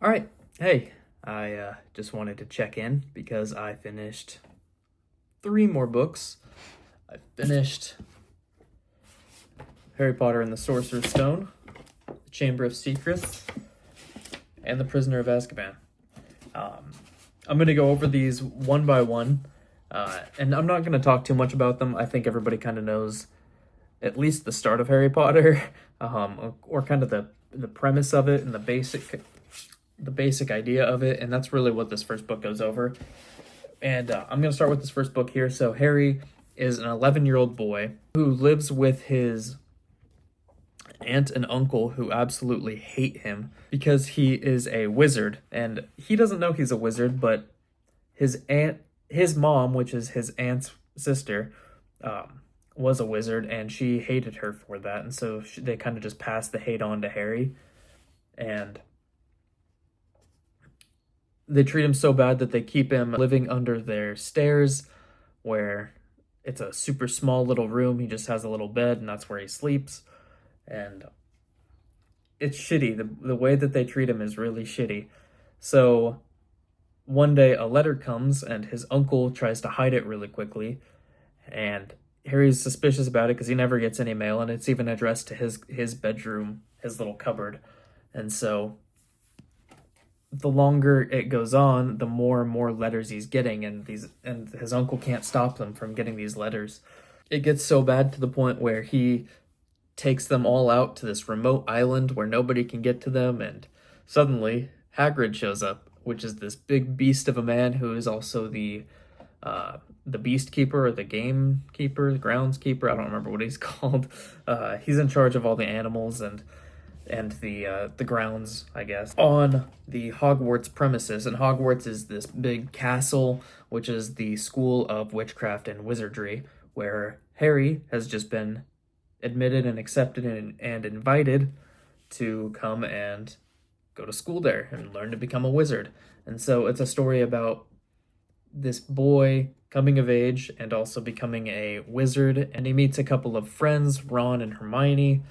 All right. Hey, I just wanted to check in because I finished three more books. I finished Harry Potter and the Sorcerer's Stone, The Chamber of Secrets, and The Prisoner of Azkaban. Um, I'm going to go over these one by one, and I'm not going to talk too much about them. I think everybody kind of knows at least the start of Harry Potter, or kind of the premise of it and the basic idea of it, and that's really what this first book goes over. And I'm going to start with this first book here. So Harry is an 11-year-old boy who lives with his aunt and uncle who absolutely hate him because he is a wizard, and he doesn't know he's a wizard, but his mom, which is his aunt's sister, was a wizard, and she hated her for that, and so they kind of just passed the hate on to Harry, and they treat him so bad that they keep him living under their stairs, where it's a super small little room. He just has a little bed, and that's where he sleeps. And it's shitty. The way that they treat him is really shitty. So one day a letter comes, and his uncle tries to hide it really quickly. And Harry's suspicious about it because he never gets any mail, and it's even addressed to his bedroom, his little cupboard. And so the longer it goes on, the more and more letters he's getting, and his uncle can't stop them from getting these letters. It gets so bad to the point where he takes them all out to this remote island where nobody can get to them, and suddenly Hagrid shows up, which is this big beast of a man who is also the beast keeper or the game keeper, the grounds keeper. I don't remember what he's called. He's in charge of all the animals and the grounds, I guess, on the Hogwarts premises. And Hogwarts is this big castle, which is the school of witchcraft and wizardry, where Harry has just been admitted and accepted and invited to come and go to school there and learn to become a wizard. And so it's a story about this boy coming of age and also becoming a wizard, and he meets a couple of friends, Ron and Hermione,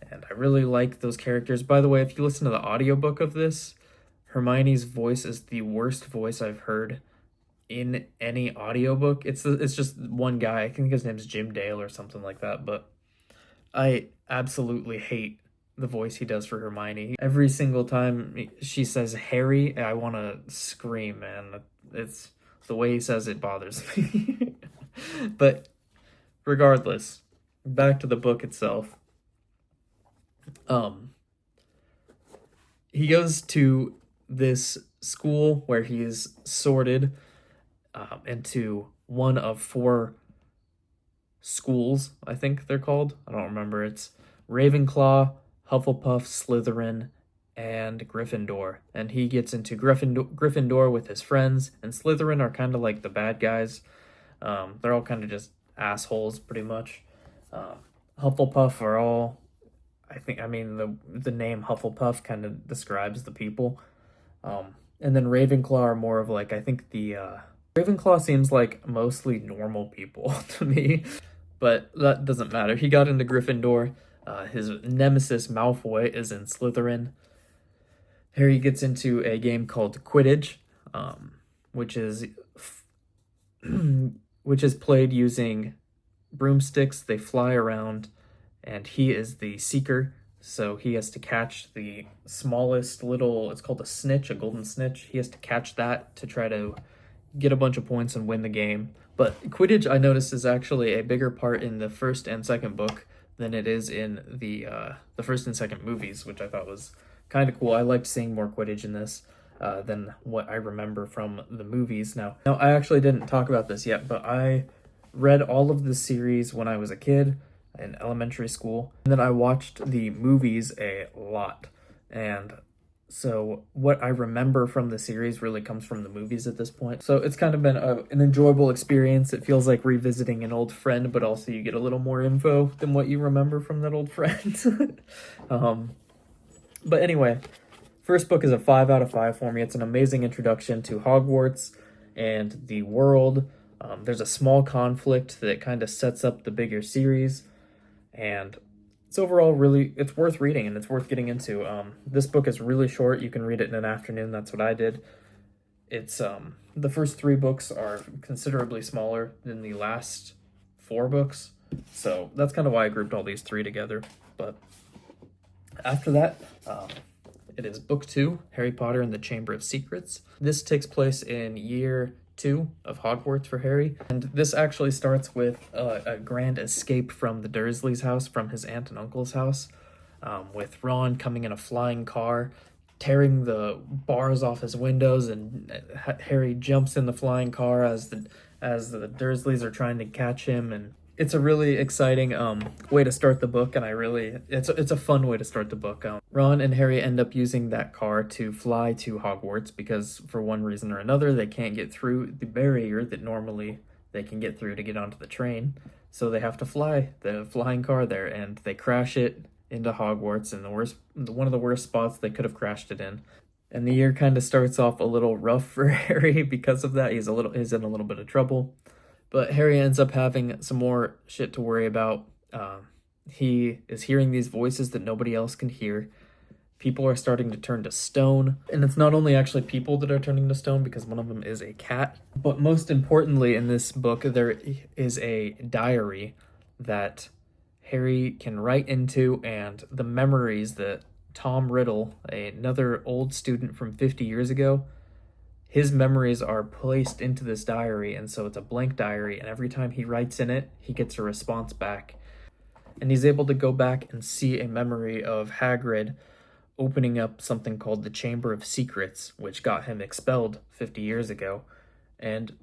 and I really like those characters. By the way, if you listen to the audiobook of this, Hermione's voice is the worst voice I've heard in any audiobook. It's just one guy. I think his name's Jim Dale or something like that, but I absolutely hate the voice he does for Hermione. Every single time she says Harry, I want to scream, man. It's the way he says it bothers me. But regardless, back to the book itself. He goes to this school where he is sorted into one of four schools, I think they're called. I don't remember. It's Ravenclaw, Hufflepuff, Slytherin, and Gryffindor. And he gets into Gryffindor with his friends, and Slytherin are kind of like the bad guys. They're all kind of just assholes, pretty much. Hufflepuff are all, the name Hufflepuff kind of describes the people. And then Ravenclaw are more of like, I think Ravenclaw seems like mostly normal people to me, but that doesn't matter. He got into Gryffindor. His nemesis Malfoy is in Slytherin. Harry gets into a game called Quidditch, which is played using broomsticks. They fly around, and he is the seeker, so he has to catch the smallest little, it's called a snitch, a golden snitch. He has to catch that to try to get a bunch of points and win the game. But Quidditch, I noticed, is actually a bigger part in the first and second book than it is in the first and second movies, which I thought was kind of cool. I liked seeing more Quidditch in this than what I remember from the movies. Now, I actually didn't talk about this yet, but I read all of the series when I was a kid in elementary school, and then I watched the movies a lot. And so what I remember from the series really comes from the movies at this point. So it's kind of been an enjoyable experience. It feels like revisiting an old friend, but also you get a little more info than what you remember from that old friend. But anyway, first book is a 5 out of 5 for me. It's an amazing introduction to Hogwarts and the world. There's a small conflict that kind of sets up the bigger series, and it's overall really, it's worth reading and it's worth getting into. This book is really short. You can read it in an afternoon. That's what I did. It's the first three books are considerably smaller than the last four books, so that's kind of why I grouped all these three together. But after that, it is book two, Harry Potter and the Chamber of Secrets. This takes place in year 2 of Hogwarts for Harry, and this actually starts with a grand escape from the Dursleys' house, from his aunt and uncle's house, with Ron coming in a flying car, tearing the bars off his windows, and Harry jumps in the flying car as the Dursleys are trying to catch him, and it's a really exciting way to start the book, and it's a fun way to start the book. Ron and Harry end up using that car to fly to Hogwarts because for one reason or another they can't get through the barrier that normally they can get through to get onto the train, so they have to fly the flying car there, and they crash it into Hogwarts in one of the worst spots they could have crashed it in. And the year kind of starts off a little rough for Harry because of that. He's in a little bit of trouble. But Harry ends up having some more shit to worry about. He is hearing these voices that nobody else can hear. People are starting to turn to stone. And it's not only actually people that are turning to stone, because one of them is a cat. But most importantly in this book, there is a diary that Harry can write into, and the memories that Tom Riddle, another old student from 50 years ago, his memories are placed into this diary, and so it's a blank diary, and every time he writes in it, he gets a response back. And he's able to go back and see a memory of Hagrid opening up something called the Chamber of Secrets, which got him expelled 50 years ago. And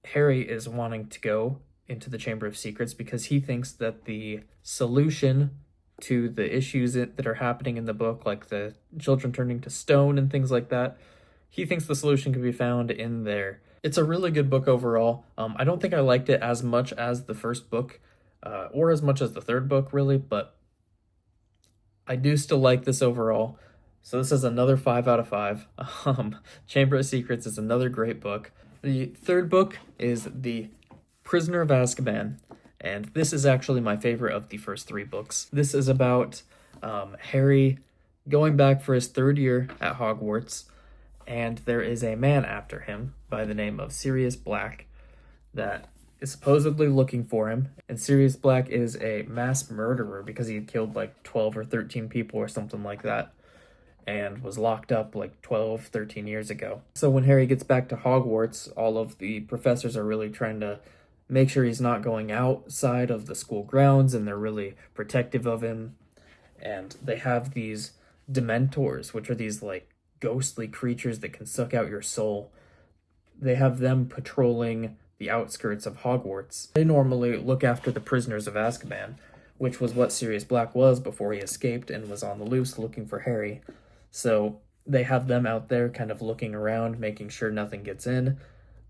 Harry is wanting to go into the Chamber of Secrets because he thinks that the solution to the issues that are happening in the book, like the children turning to stone and things like that, he thinks the solution can be found in there. It's a really good book overall. I don't think I liked it as much as the first book, or as much as the third book, really, but I do still like this overall. So this is another 5 out of 5. Chamber of Secrets is another great book. The third book is The Prisoner of Azkaban, and this is actually my favorite of the first three books. This is about Harry going back for his third year at Hogwarts, and there is a man after him by the name of Sirius Black that is supposedly looking for him. And Sirius Black is a mass murderer because he had killed like 12 or 13 people or something like that, and was locked up like 12, 13 years ago. So when Harry gets back to Hogwarts, all of the professors are really trying to make sure he's not going outside of the school grounds, and they're really protective of him. And they have these Dementors, which are these like ghostly creatures that can suck out your soul. They have them patrolling the outskirts of Hogwarts. They normally look after the prisoners of Azkaban, which was what Sirius Black was before he escaped and was on the loose looking for Harry. So they have them out there kind of looking around, making sure nothing gets in,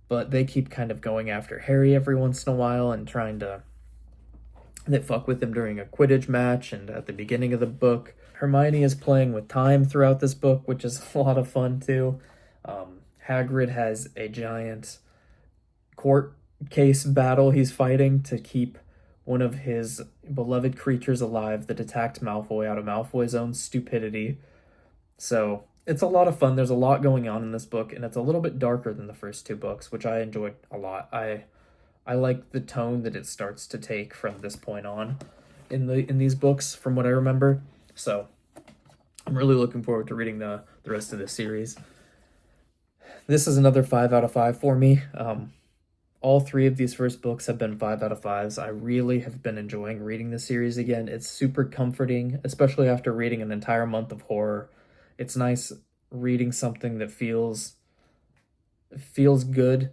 but they keep kind of going after Harry every once in a while and trying to fuck with him during a Quidditch match and at the beginning of the book. Hermione is playing with time throughout this book, which is a lot of fun too. Hagrid has a giant court case battle he's fighting to keep one of his beloved creatures alive that attacked Malfoy out of Malfoy's own stupidity. So it's a lot of fun. There's a lot going on in this book, and it's a little bit darker than the first two books, which I enjoyed a lot. I like the tone that it starts to take from this point on in these books, from what I remember. So I'm really looking forward to reading the rest of this series. This is another 5 out of 5 for me. All three of these first books have been 5 out of 5s. I really have been enjoying reading this series again. It's super comforting, especially after reading an entire month of horror. It's nice reading something that feels good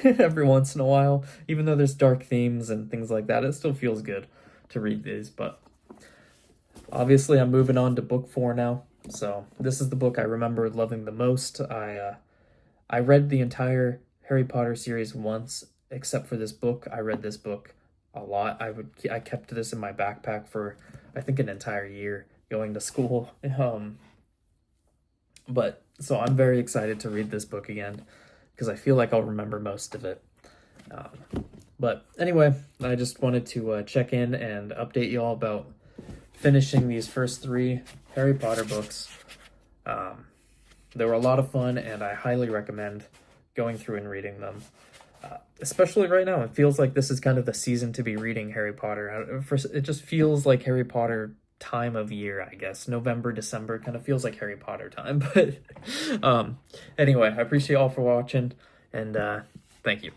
every once in a while. Even though there's dark themes and things like that, it still feels good to read these. But obviously I'm moving on to book 4 now. So this is the book I remember loving the most. I read the entire Harry Potter series once, except for this book. I read this book a lot. I kept this in my backpack for I think an entire year going to school. But so I'm very excited to read this book again because I feel like I'll remember most of it. But anyway, I just wanted to check in and update you all about finishing these first 3 Harry Potter books. They were a lot of fun, and I highly recommend going through and reading them. Especially right now, it feels like this is kind of the season to be reading Harry Potter. It just feels like Harry Potter time of year, I guess. November, December kind of feels like Harry Potter time. But anyway, I appreciate you all for watching, and thank you.